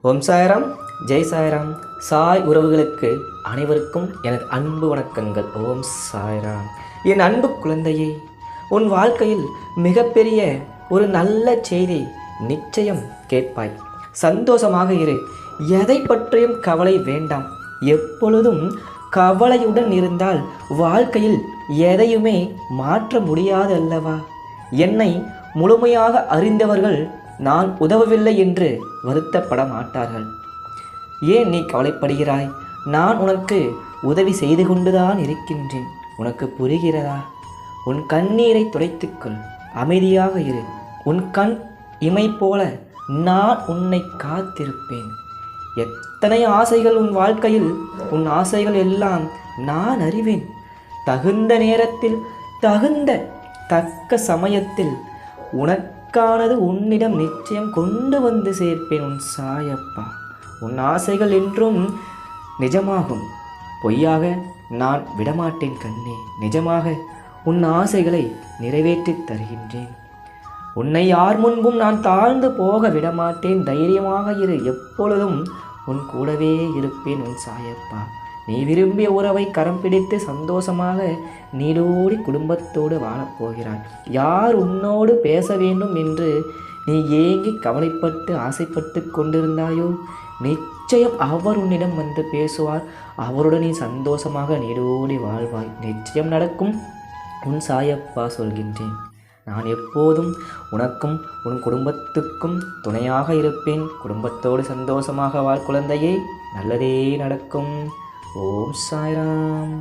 ஓம் சாய்ராம், ஜெய் சாய்ராம். சாய் உறவுகளுக்கு அனைவருக்கும் எனது அன்பு வணக்கங்கள். ஓம் சாய்ராம். என் அன்பு குழந்தையே, உன் வாழ்க்கையில் மிகப்பெரிய ஒரு நல்ல செய்தி நிச்சயம் கேட்பாய். சந்தோஷமாக இரு. எதை பற்றியும் கவலை வேண்டாம். எப்பொழுதும் கவலையுடன் இருந்தால் வாழ்க்கையில் எதையுமே மாற்ற முடியாது அல்லவா? என்னை முழுமையாக அறிந்தவர்கள் நான் உதவவில்லை என்று வருத்தப்பட மாட்டார்கள். ஏன் நீ கவலைப்படுகிறாய்? நான் உனக்கு உதவி செய்து கொண்டுதான் இருக்கின்றேன். உனக்கு புரிகிறதா? உன் கண்ணீரை துடைத்துக்கொள். அமைதியாக இரு. உன் கண் இமை போல நான் உன்னை காத்திருப்பேன். எத்தனை ஆசைகள் உன் வாழ்க்கையில், உன் ஆசைகள் எல்லாம் நான் அறிவேன். தகுந்த நேரத்தில், தக்க சமயத்தில் உனக்கானது உன்னிடம் நிச்சயம் கொண்டு வந்து சேர்ப்பேன். உன் சாயப்பா. உன் ஆசைகள் என்றும் நிஜமாகும். பொய்யாக நான் விடமாட்டேன் கண்ணே. நிஜமாக உன் ஆசைகளை நிறைவேற்றித் தருகின்றேன். உன்னை யார் முன்பும் நான் தாழ்ந்து போக விடமாட்டேன். தைரியமாக இரு. எப்பொழுதும் உன் கூடவே இருப்பேன். உன் சாயப்பா. நீ விரும்பிய உறவை கரம் பிடித்து சந்தோஷமாக நீடோடி குடும்பத்தோடு வாழப்போகிறாய். யார் உன்னோடு பேச வேண்டும் என்று நீ ஏங்கி கவலைப்பட்டு ஆசைப்பட்டு கொண்டிருந்தாயோ, நிச்சயம் அவர் உன்னிடம் வந்து பேசுவார். அவருடன் நீ சந்தோஷமாக நீடோடி வாழ்வாய். நிச்சயம் நடக்கும். உன் சாயப்பா சொல்கின்றேன். நான் எப்போதும் உனக்கும் உன் குடும்பத்துக்கும் துணையாக இருப்பேன். குடும்பத்தோடு சந்தோஷமாக வாழ் குழந்தையே. நல்லதே நடக்கும். ஓம் சாய்ராம்.